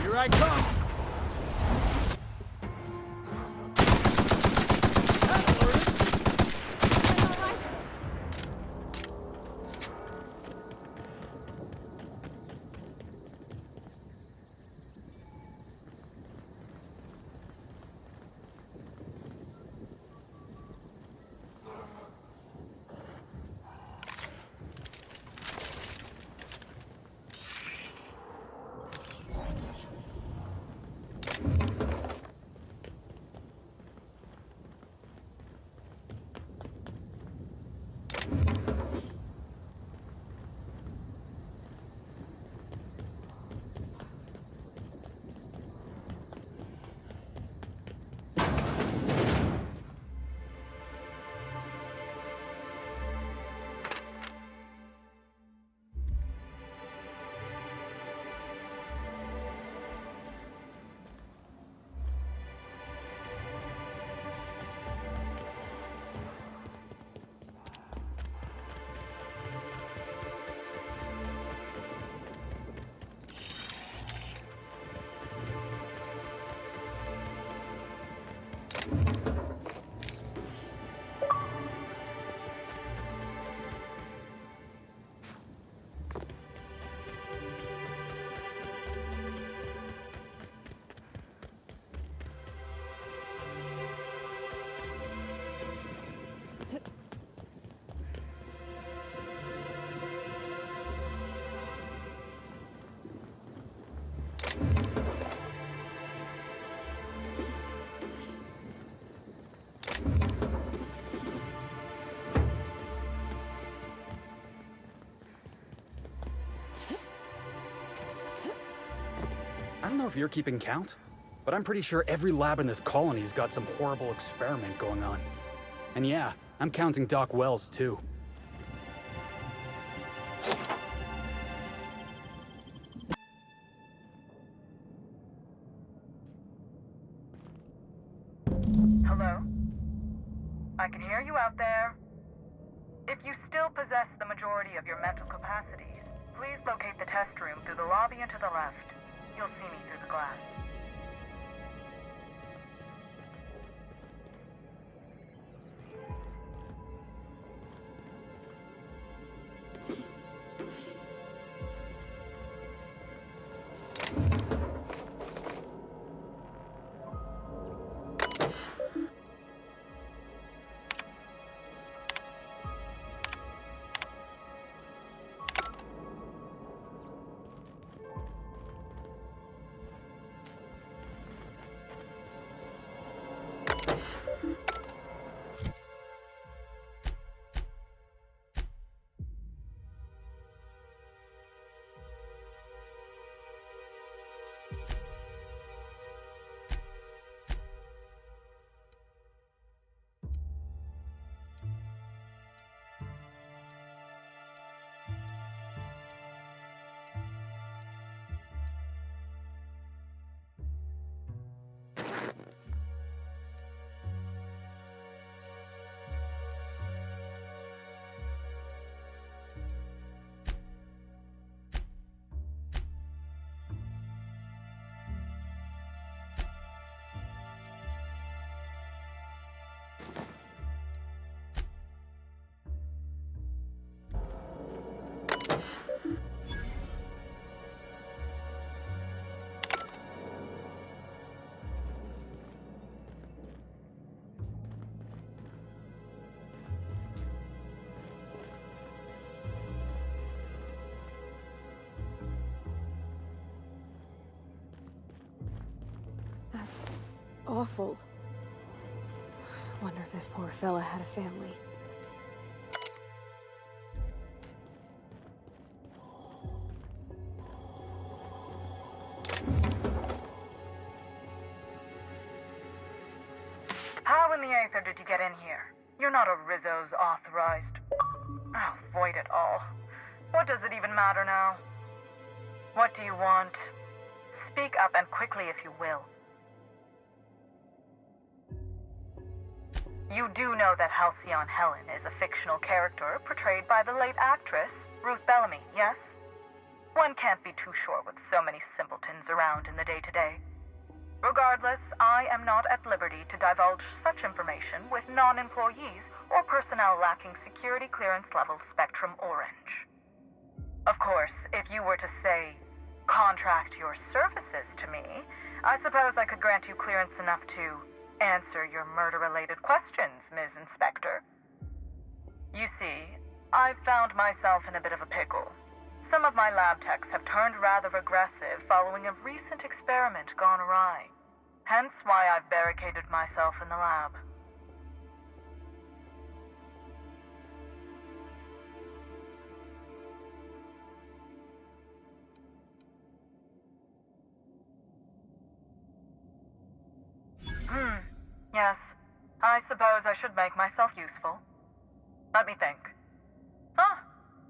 Here I come! I don't know if you're keeping count, but I'm pretty sure every lab in this colony's got some horrible experiment going on. And yeah, I'm counting Doc Wells too. Hello? I can hear you out there. If you still possess the majority of your mental capacities, please locate the test room through the lobby and to the left. You'll see me through the glass. That's awful. Wonder if this poor fella had a family. How in the Aether did you get in here? You're not a Rizzo's authorized. Oh, void it all. What does it even matter now? What do you want? Speak up and quickly if you will. You do know that Halcyon Helen is a fictional character portrayed by the late actress Ruth Bellamy, yes? One can't be too sure with so many simpletons around in the day-to-day. Regardless, I am not at liberty to divulge such information with non-employees or personnel lacking security clearance level Spectrum Orange. Of course, if you were to say, contract your services to me, I suppose I could grant you clearance enough to answer your murder-related questions, Ms. Inspector. You see, I've found myself in a bit of a pickle. Some of my lab techs have turned rather aggressive following a recent experiment gone awry. Hence why I've barricaded myself in the lab. Yes. I suppose I should make myself useful. Let me think. Ah,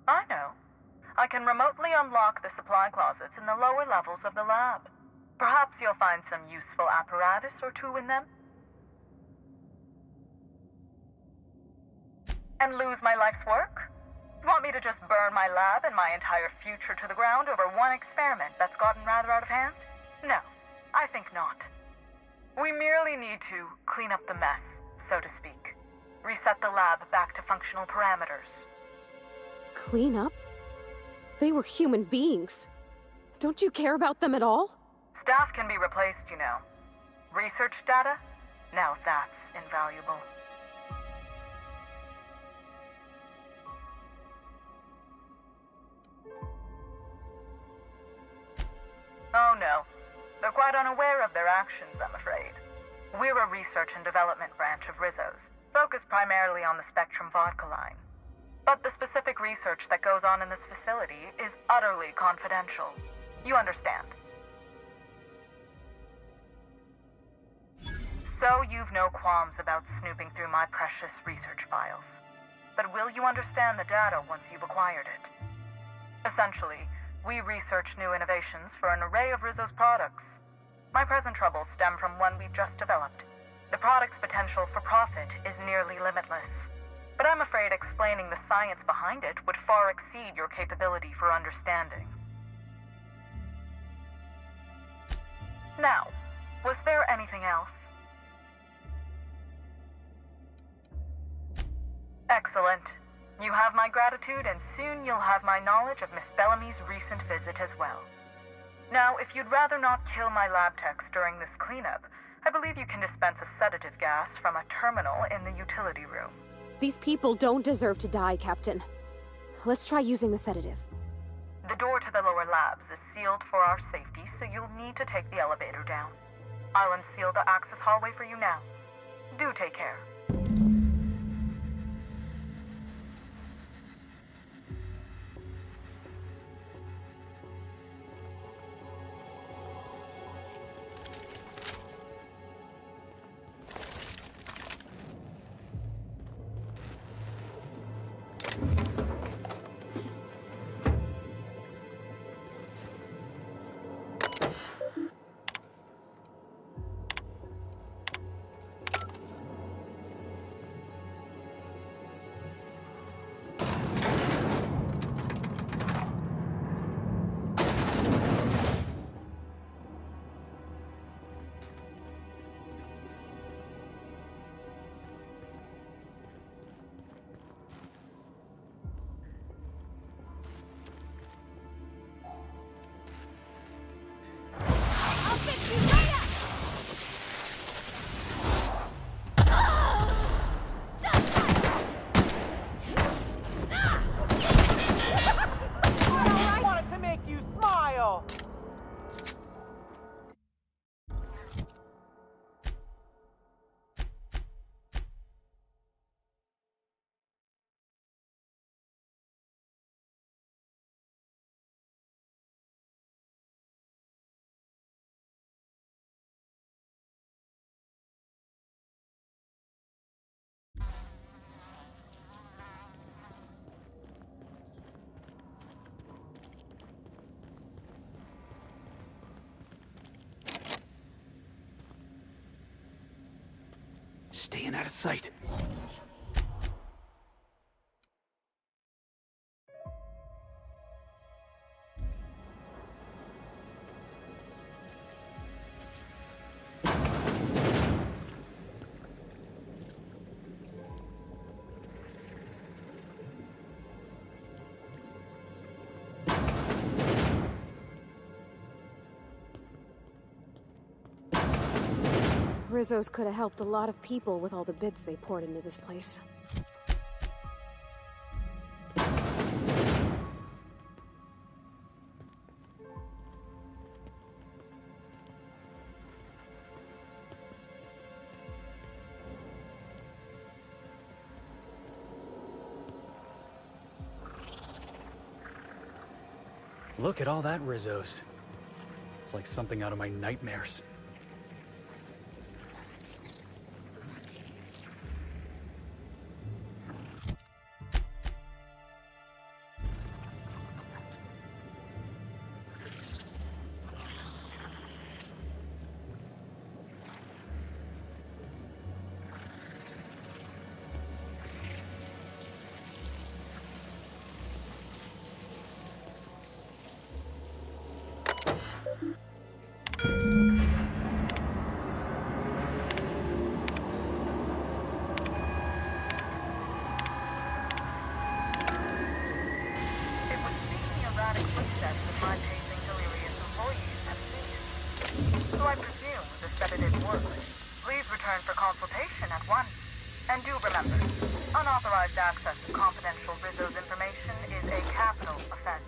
I know. I can remotely unlock the supply closets in the lower levels of the lab. Perhaps you'll find some useful apparatus or two in them. And lose my life's work? You want me to just burn my lab and my entire future to the ground over one experiment that's gotten rather out of hand? No, I think not. We merely need to clean up the mess, so to speak. Reset the lab back to functional parameters. Clean up? They were human beings. Don't you care about them at all? Staff can be replaced, you know. Research data? Now that's invaluable. Oh no. They're quite unaware of their actions, I'm afraid. We're a research and development branch of Rizzo's, focused primarily on the Spectrum Vodka line. But the specific research that goes on in this facility is utterly confidential. You understand? So you've no qualms about snooping through my precious research files. But will you understand the data once you've acquired it? Essentially, we research new innovations for an array of Rizzo's products. My present troubles stem from one we've just developed. The product's potential for profit is nearly limitless. But I'm afraid explaining the science behind it would far exceed your capability for understanding. Now, was there anything else? Excellent. You have my gratitude, and soon you'll have my knowledge of Miss Bellamy's recent visit as well. Now, if you'd rather not kill my lab techs during this cleanup, I believe you can dispense a sedative gas from a terminal in the utility room. These people don't deserve to die, Captain. Let's try using the sedative. The door to the lower labs is sealed for our safety, so you'll need to take the elevator down. I'll unseal the access hallway for you now. Do take care. staying out of sight. Rizzo's could have helped a lot of people with all the bits they poured into this place. Look at all that Rizzo's. It's like something out of my nightmares. So I presume the sedative worked. Please return for consultation at once. And do remember, unauthorized access to confidential Rizzo's information is a capital offense.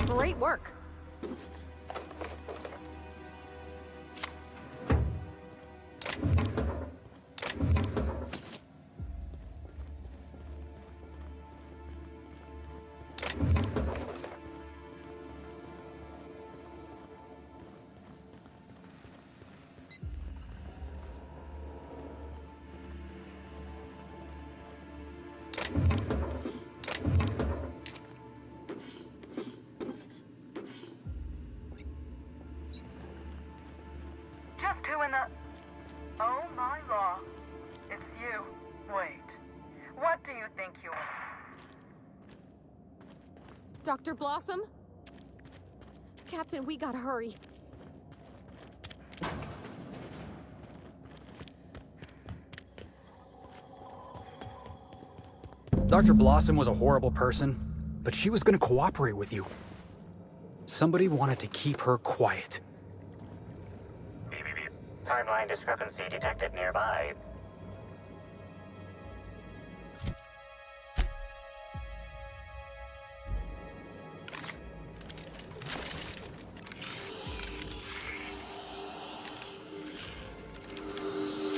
Great work. Just who in the... Oh my law. It's you. Wait. What do you think you are? Dr. Blossom? Captain, we gotta hurry. Dr. Blossom was a horrible person, but she was gonna cooperate with you. Somebody wanted to keep her quiet. Beep, beep, beep. Timeline discrepancy detected nearby.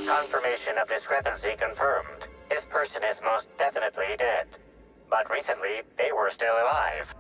Confirmation of discrepancy confirmed. This person is most definitely dead. But recently, they were still alive.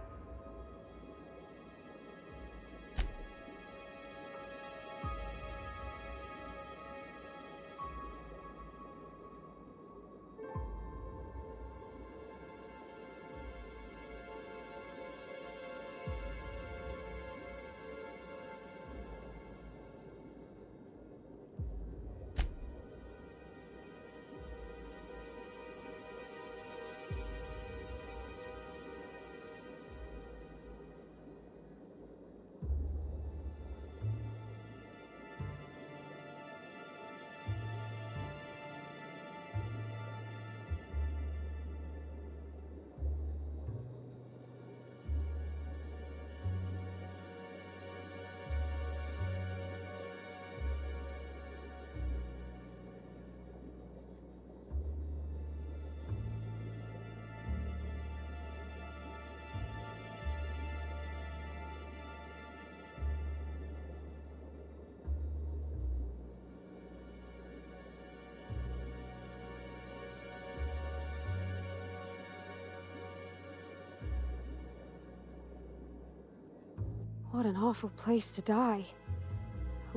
What an awful place to die.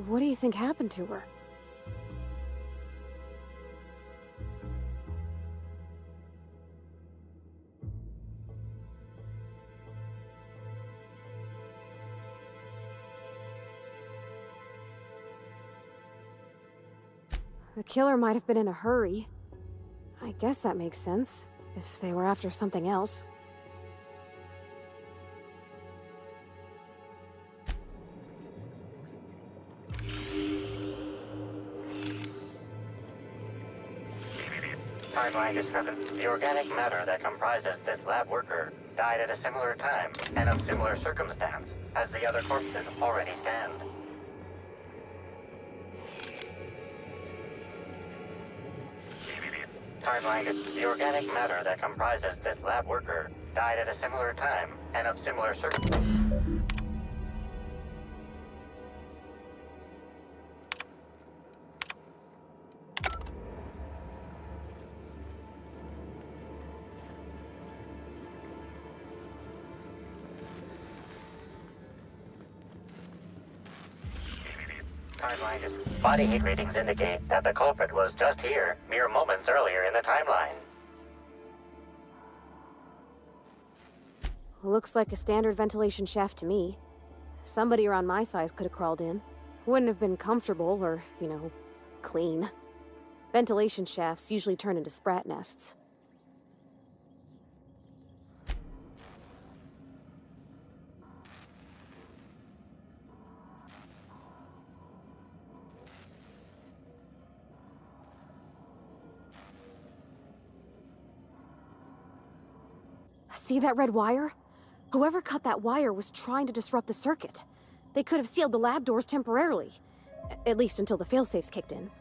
What do you think happened to her? The killer might have been in a hurry. I guess that makes sense, if they were after something else. Timeline discrepancy. The organic matter that comprises this lab worker died at a similar time and of similar circumstance as the other corpses already stand. Timeline. The organic matter that comprises this lab worker died at a similar time and of similar circumstances. Body heat readings indicate that the culprit was just here, mere moments earlier in the timeline. Looks like a standard ventilation shaft to me. Somebody around my size could have crawled in. Wouldn't have been comfortable or, clean. Ventilation shafts usually turn into sprat nests. See that red wire? Whoever cut that wire was trying to disrupt the circuit. They could have sealed the lab doors temporarily. At least until the failsafes kicked in.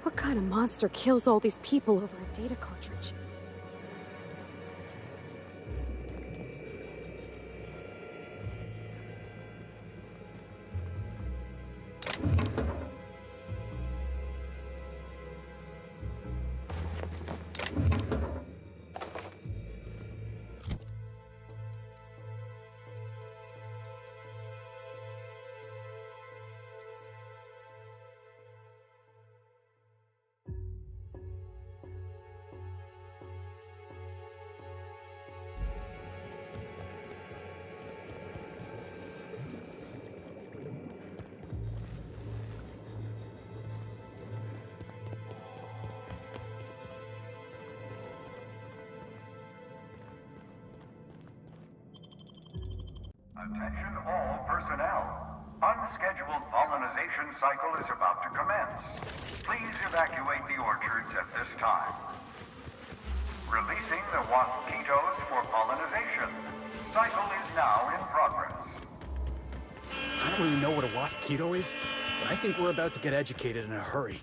What kind of monster kills all these people over a data cartridge? Attention all personnel. Unscheduled pollinization cycle is about to commence. Please evacuate the orchards at this time. Releasing the waspitos for pollinization. Cycle is now in progress. I don't really know what a waspito is, but I think we're about to get educated in a hurry.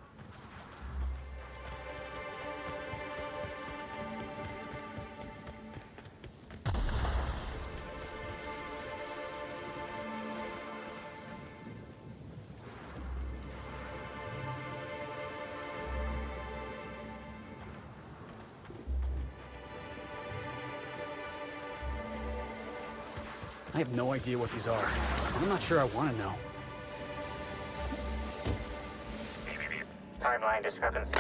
I have no idea what these are, and I'm not sure I want to know. Timeline discrepancy.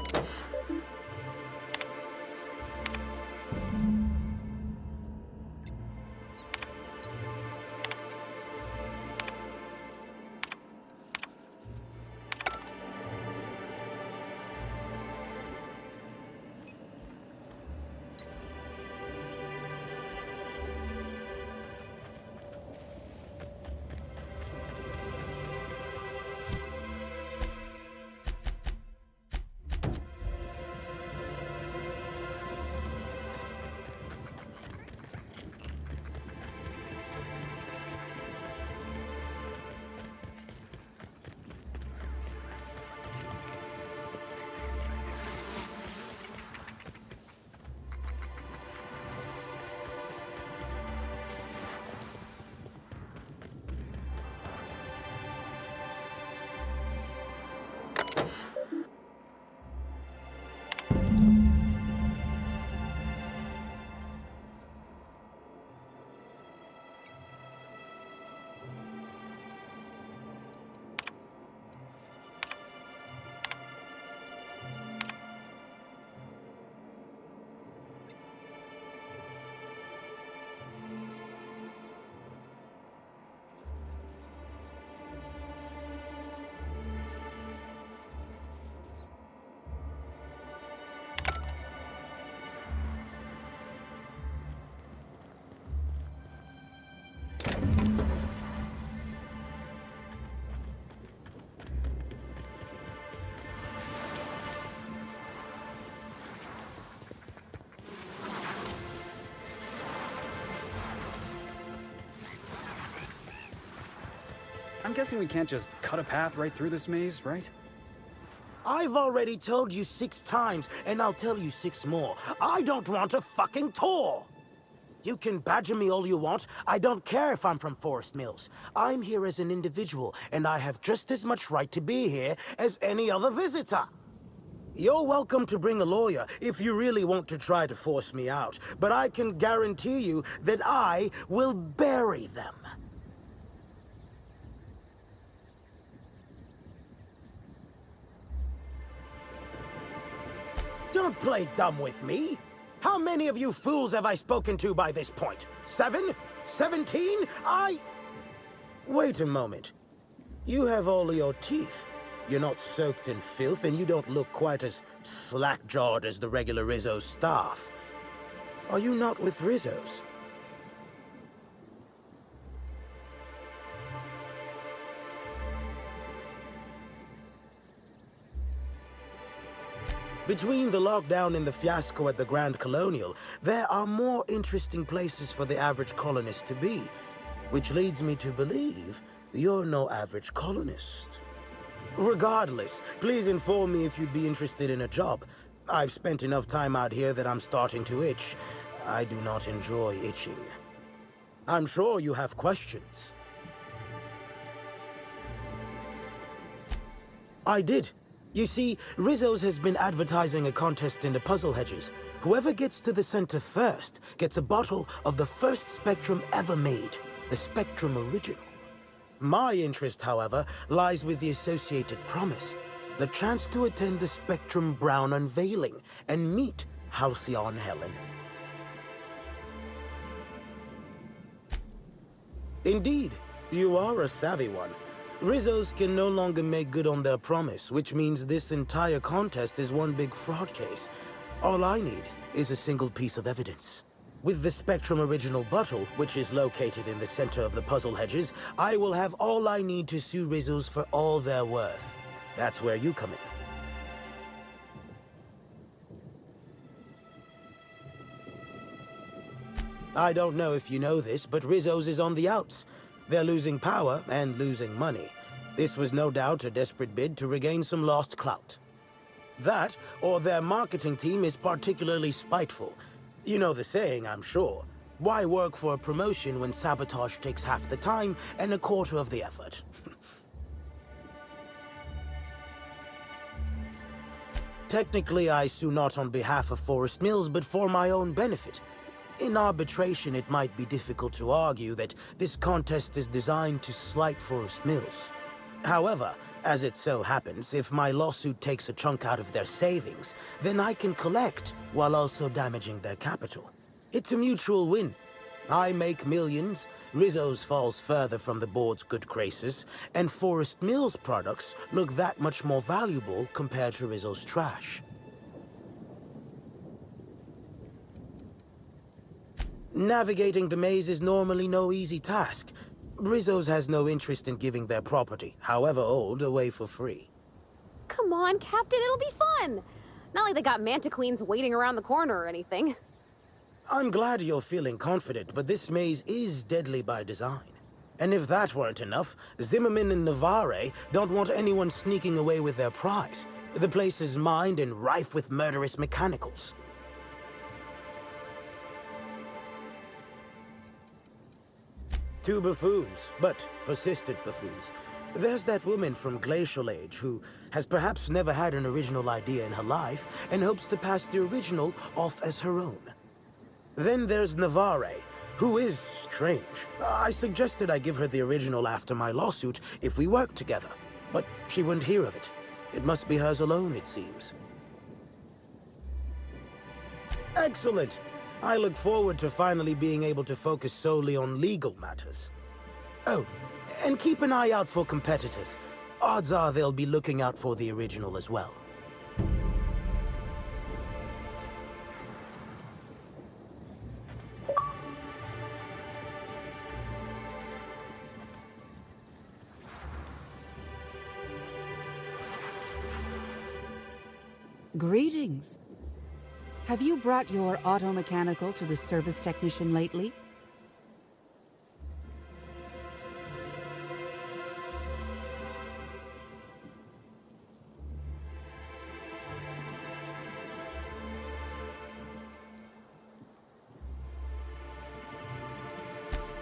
I'm guessing we can't just cut a path right through this maze, right? I've already told you 6 times, and I'll tell you 6 more. I don't want a fucking tour! You can badger me all you want. I don't care if I'm from Forest Mills. I'm here as an individual, and I have just as much right to be here as any other visitor. You're welcome to bring a lawyer if you really want to try to force me out, but I can guarantee you that I will bury them. Don't play dumb with me. How many of you fools have I spoken to by this point? 7? 17? Wait a moment. You have all your teeth. You're not soaked in filth, and you don't look quite as slack-jawed as the regular Rizzo's staff. Are you not with Rizzo's? Between the lockdown and the fiasco at the Grand Colonial, there are more interesting places for the average colonist to be, which leads me to believe you're no average colonist. Regardless, please inform me if you'd be interested in a job. I've spent enough time out here that I'm starting to itch. I do not enjoy itching. I'm sure you have questions. I did. You see, Rizzo's has been advertising a contest in the puzzle hedges. Whoever gets to the center first gets a bottle of the first Spectrum ever made, the Spectrum Original. My interest, however, lies with the associated promise, the chance to attend the Spectrum Brown unveiling and meet Halcyon Helen. Indeed, you are a savvy one. Rizzo's can no longer make good on their promise, which means this entire contest is one big fraud case. All I need is a single piece of evidence. With the Spectrum Original bottle, which is located in the center of the puzzle hedges, I will have all I need to sue Rizzo's for all they're worth. That's where you come in. I don't know if you know this, but Rizzo's is on the outs. They're losing power and losing money. This was no doubt a desperate bid to regain some lost clout. That, or their marketing team is particularly spiteful. You know the saying, I'm sure. Why work for a promotion when sabotage takes half the time and a quarter of the effort? Technically, I sue not on behalf of Forest Mills, but for my own benefit. In arbitration, it might be difficult to argue that this contest is designed to slight Forest Mills. However, as it so happens, if my lawsuit takes a chunk out of their savings, then I can collect, while also damaging their capital. It's a mutual win. I make millions, Rizzo's falls further from the board's good graces, and Forest Mills products look that much more valuable compared to Rizzo's trash. Navigating the maze is normally no easy task. Rizzo's has no interest in giving their property, however old, away for free. Come on, Captain, it'll be fun! Not like they got Manta Queens waiting around the corner or anything. I'm glad you're feeling confident, but this maze is deadly by design. And if that weren't enough, Zimmerman and Navarre don't want anyone sneaking away with their prize. The place is mined and rife with murderous mechanicals. Two buffoons, but persistent buffoons. There's that woman from Glacial Age who has perhaps never had an original idea in her life and hopes to pass the original off as her own. Then there's Navarre, who is strange. I suggested I give her the original after my lawsuit if we worked together, but she wouldn't hear of it. It must be hers alone, it seems. Excellent! I look forward to finally being able to focus solely on legal matters. Oh, and keep an eye out for competitors. Odds are they'll be looking out for the original as well. Greetings. Have you brought your auto-mechanical to the service technician lately?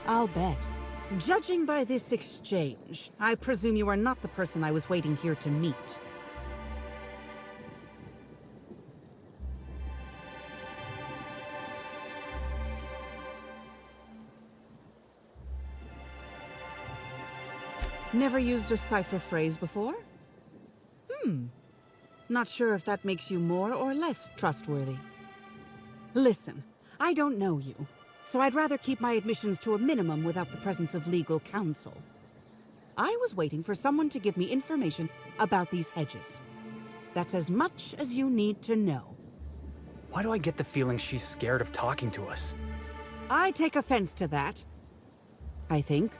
I'll bet. Judging by this exchange, I presume you are not the person I was waiting here to meet. Never used a cipher phrase before? Not sure if that makes you more or less trustworthy. Listen, I don't know you, so I'd rather keep my admissions to a minimum without the presence of legal counsel. I was waiting for someone to give me information about these hedges. That's as much as you need to know. Why do I get the feeling she's scared of talking to us? I take offense to that. I think.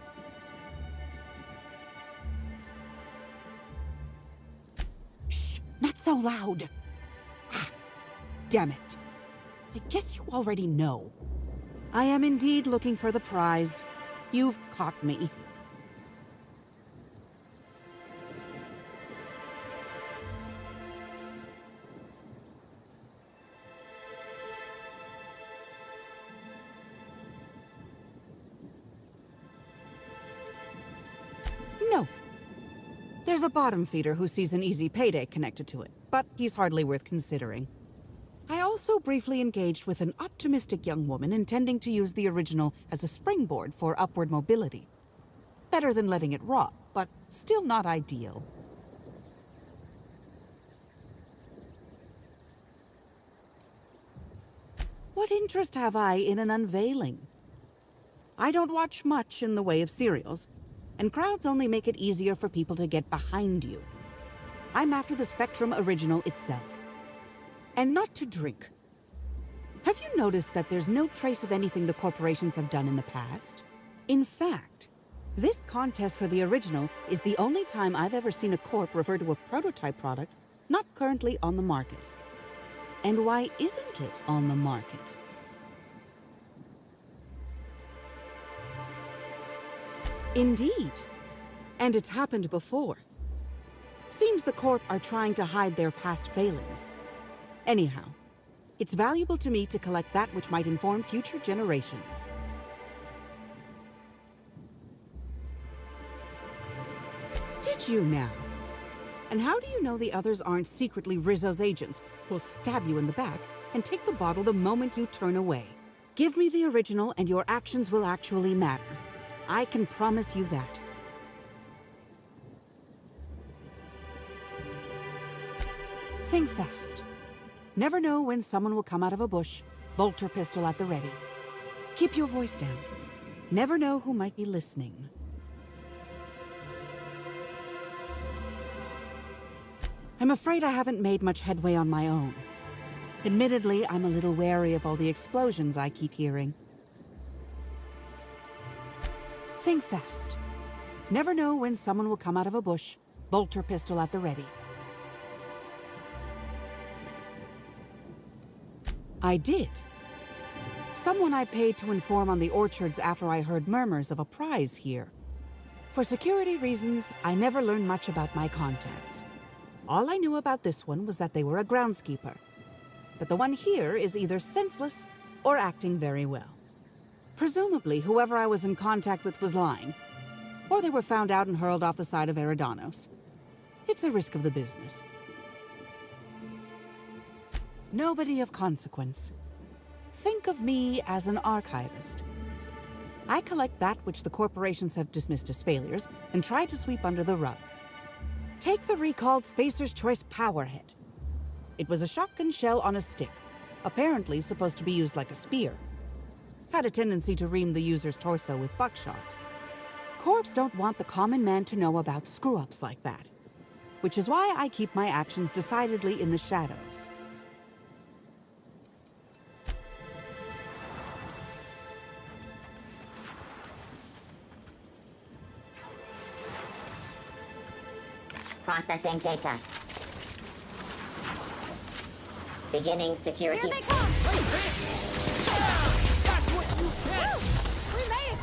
Not so loud! Ah, damn it. I guess you already know. I am indeed looking for the prize. You've caught me. No. There's a bottom feeder who sees an easy payday connected to it, but he's hardly worth considering. I also briefly engaged with an optimistic young woman intending to use the original as a springboard for upward mobility. Better than letting it rot, but still not ideal. What interest have I in an unveiling? I don't watch much in the way of serials, and crowds only make it easier for people to get behind you. I'm after the Spectrum original itself. And not to drink. Have you noticed that there's no trace of anything the corporations have done in the past? In fact, this contest for the original is the only time I've ever seen a corp refer to a prototype product not currently on the market. And why isn't it on the market? Indeed. And it's happened before. Seems the Corp are trying to hide their past failings. Anyhow, it's valuable to me to collect that which might inform future generations. Did you now? And how do you know the others aren't secretly Rizzo's agents who'll stab you in the back and take the bottle the moment you turn away? Give me the original and your actions will actually matter. I can promise you that. Think fast. Never know when someone will come out of a bush, bolt or pistol at the ready. Keep your voice down. Never know who might be listening. I'm afraid I haven't made much headway on my own. Admittedly, I'm a little wary of all the explosions I keep hearing. Think fast. Never know when someone will come out of a bush, bolt or pistol at the ready. I did. Someone I paid to inform on the orchards after I heard murmurs of a prize here. For security reasons, I never learned much about my contacts. All I knew about this one was that they were a groundskeeper. But the one here is either senseless or acting very well. Presumably, whoever I was in contact with was lying. Or they were found out and hurled off the side of Eridanos. It's a risk of the business. Nobody of consequence. Think of me as an archivist. I collect that which the corporations have dismissed as failures and try to sweep under the rug. Take the recalled Spacer's Choice Powerhead. It was a shotgun shell on a stick, apparently supposed to be used like a spear. Had a tendency to ream the user's torso with buckshot. Corps don't want the common man to know about screw-ups like that, which is why I keep my actions decidedly in the shadows. Processing data. Beginning security. Here they come! That's what you get! We made it!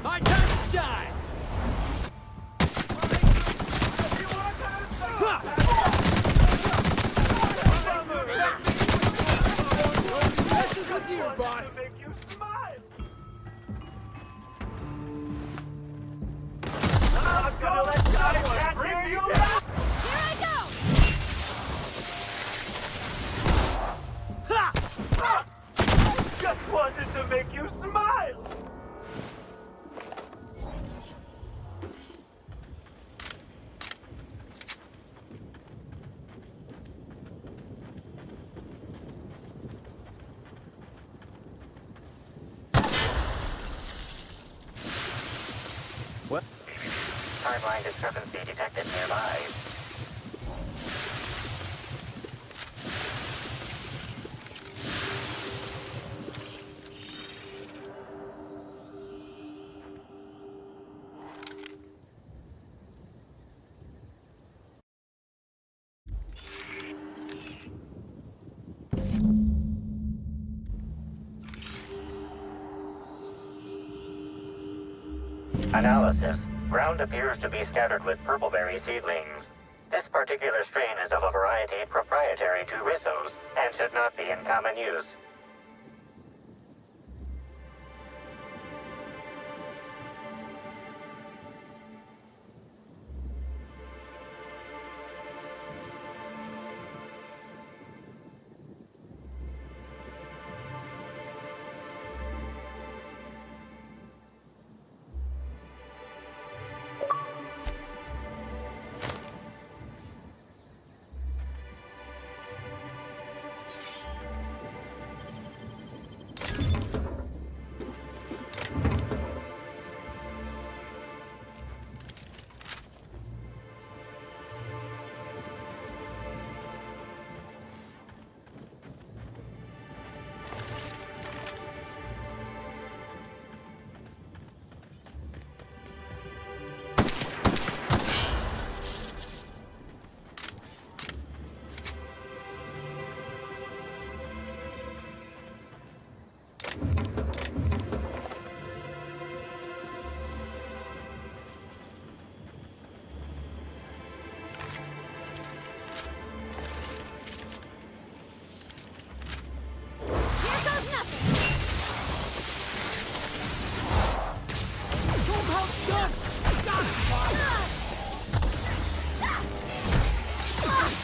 My time to shine! This is with you, boss! I'm gonna let die bring you back! Here I go! Just wanted to make you smile! What? Timeline discrepancy detected nearby. Analysis. Ground appears to be scattered with purpleberry seedlings. This particular strain is of a variety proprietary to Rissos and should not be in common use.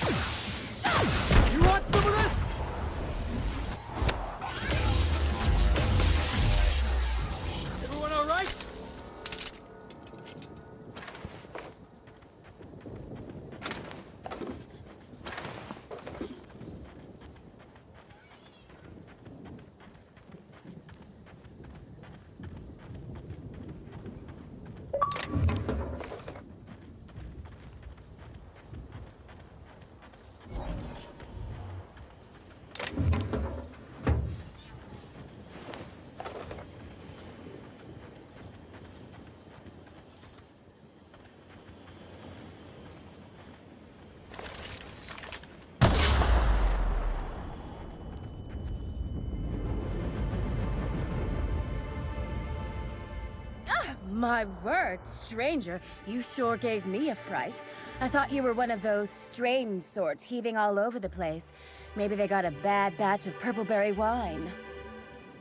You want some of this? Everyone all right? My word, stranger, you sure gave me a fright. I thought you were one of those strange sorts heaving all over the place. Maybe they got a bad batch of purpleberry wine.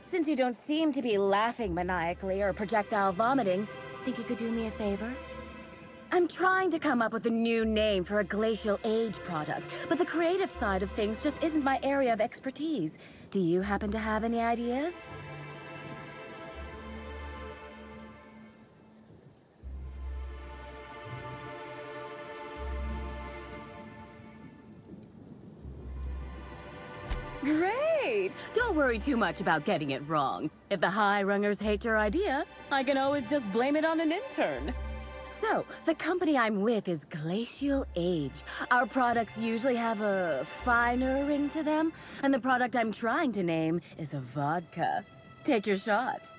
Since you don't seem to be laughing maniacally or projectile vomiting, think you could do me a favor? I'm trying to come up with a new name for a glacial age product, but the creative side of things just isn't my area of expertise. Do you happen to have any ideas? Great! Don't worry too much about getting it wrong. If the high-rungers hate your idea, I can always just blame it on an intern. So, the company I'm with is Glacial Age. Our products usually have a finer ring to them, and the product I'm trying to name is a vodka. Take your shot.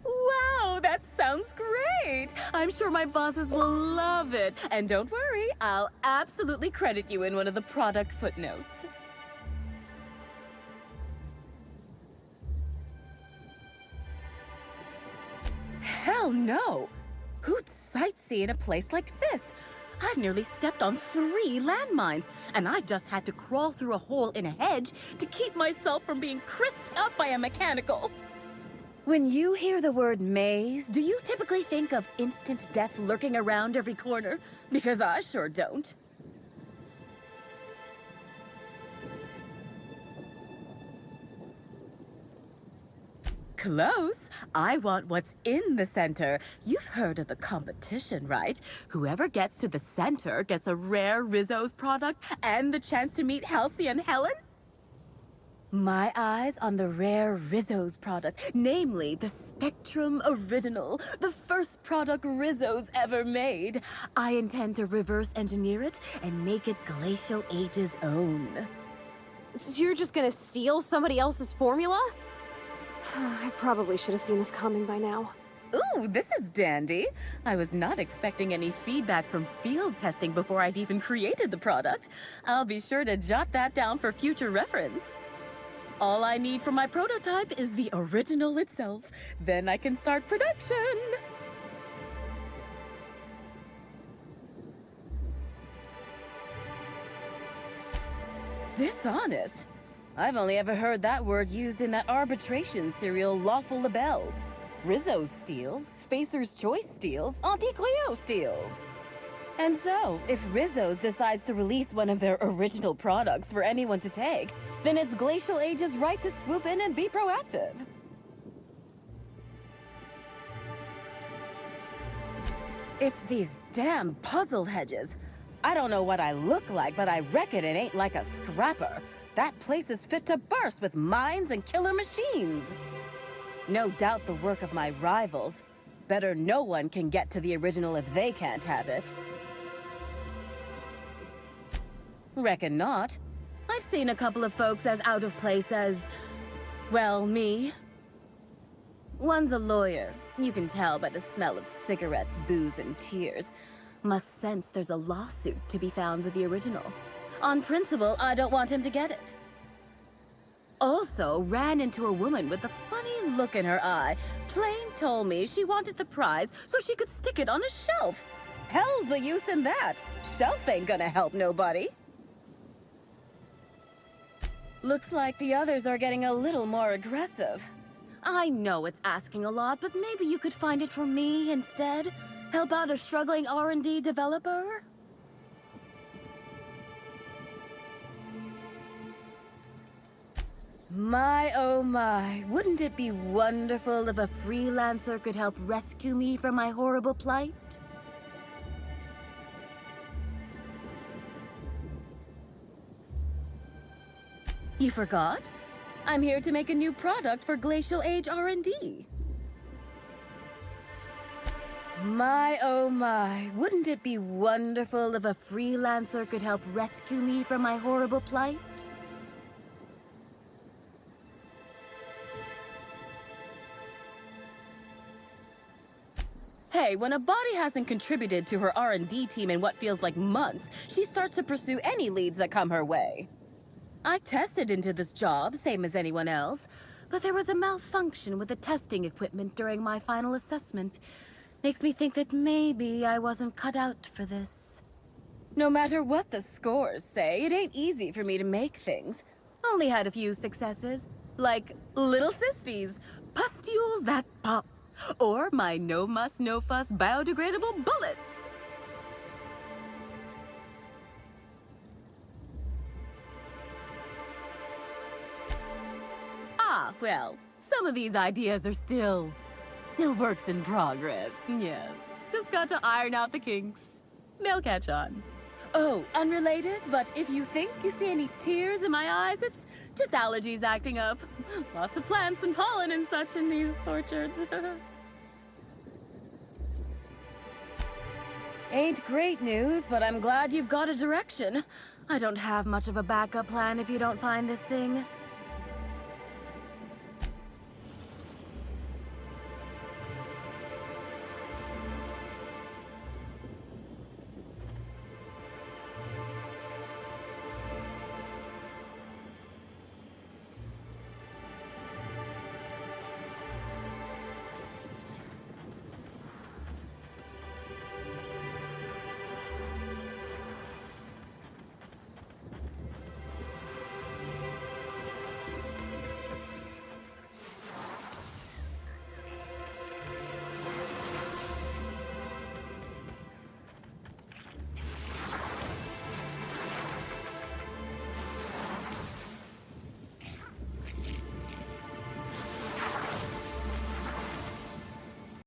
Wow, that sounds great! I'm sure my bosses will love it. And don't worry, I'll absolutely credit you in one of the product footnotes. Hell no! Who'd sightsee in a place like this? I've nearly stepped on 3 landmines, and I just had to crawl through a hole in a hedge to keep myself from being crisped up by a mechanical. When you hear the word maze, do you typically think of instant death lurking around every corner? Because I sure don't. Close. I want what's in the center. You've heard of the competition, right? Whoever gets to the center gets a rare Rizzo's product and the chance to meet Halcyon Helen? My eyes on the rare Rizzo's product, namely the Spectrum Original, the first product Rizzo's ever made. I intend to reverse engineer it and make it Glacial Age's own. So you're just gonna steal somebody else's formula? I probably should have seen this coming by now. Ooh, this is dandy. I was not expecting any feedback from field testing before I'd even created the product. I'll be sure to jot that down for future reference. All I need for my prototype is the original itself. Then I can start production. Dishonest? I've only ever heard that word used in that arbitration serial Lawful Labelle. Rizzo steals, Spacer's Choice steals, Auntie Cleo steals. And so, if Rizzo's decides to release one of their original products for anyone to take, then it's Glacial Age's right to swoop in and be proactive. It's these damn puzzle hedges. I don't know what I look like, but I reckon it ain't like a scrapper. That place is fit to burst with mines and killer machines. No doubt the work of my rivals. Better no one can get to the original if they can't have it. Reckon not. I've seen a couple of folks as out of place as, well, me. One's a lawyer. You can tell by the smell of cigarettes, booze, and tears. Must sense there's a lawsuit to be found with the original. On principle, I don't want him to get it. Also ran into a woman with a funny look in her eye. Plain told me she wanted the prize so she could stick it on a shelf. Hell's the use in that. Shelf ain't gonna help nobody. Looks like the others are getting a little more aggressive. I know it's asking a lot, but maybe you could find it for me instead? Help out a struggling R&D developer? My, oh my, wouldn't it be wonderful if a freelancer could help rescue me from my horrible plight? You forgot? I'm here to make a new product for Glacial Age R&D. My, oh my, wouldn't it be wonderful if a freelancer could help rescue me from my horrible plight? Hey, when a body hasn't contributed to her R&D team in what feels like months, she starts to pursue any leads that come her way. I tested into this job, same as anyone else, but there was a malfunction with the testing equipment during my final assessment. Makes me think that maybe I wasn't cut out for this. No matter what the scores say, it ain't easy for me to make things. Only had a few successes, like little cysties, pustules that pop, or my no muss, no fuss biodegradable bullets. Ah, well, some of these ideas are still works in progress, yes. Just got to iron out the kinks. They'll catch on. Oh, unrelated, but if you think you see any tears in my eyes, it's just allergies acting up. Lots of plants and pollen and such in these orchards. Ain't great news, but I'm glad you've got a direction. I don't have much of a backup plan if you don't find this thing.